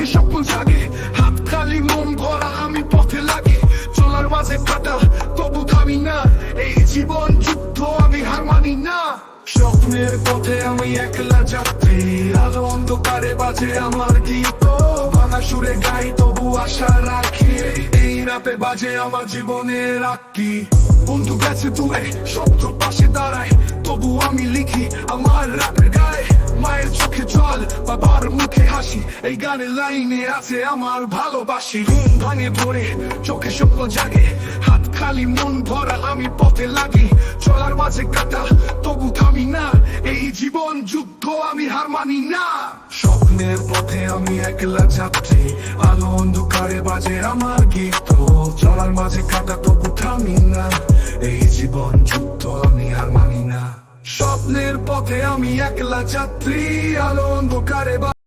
চোখে স্বপ্ন জাগে, হাত খালি মন ভরা আমি পথে লাগে। চলার মাঝে কাটা তবু থামি না, এই জীবন যুদ্ধ আমি হার মানি না। স্বপ্নের পথে আমি একলা যাত্রী, আলো অন্ধকারে বাজে আমার গীত। ভাঙা সুরে গাই তবু আশা রাখি, এই রাতে বাজে আমার জীবনের আঁকি। বন্ধু গেছে দূরে, শব্দ পাশে দাঁড়ায়, তবু আমি লিখি আমার রাতের গায়ে। মায়ের চোখে জল, বাবার মুখে হাসি, এই গানের লাইনে আছে আমার ভালোবাসি। ঘুম ভাঙে ভোরে, চোখে স্বপ্ন জাগে, হাত খালি মন ভরা আমি পথে লাগি। চলার মাঝে কাটা তবু থামি না, এই জীবন যুদ্ধ আমি হার মানি না। স্বপ্নের পথে আমি একলা যাত্রী, আলো অন্ধকারে বাজে আমার গীত। চলার মাঝে কাটা তবু থামি না, এই জীবন যুদ্ধ আমি হার মানি না। স্বপ্নের পথে আমি একলা যাত্রী, আলো অন্ধকারে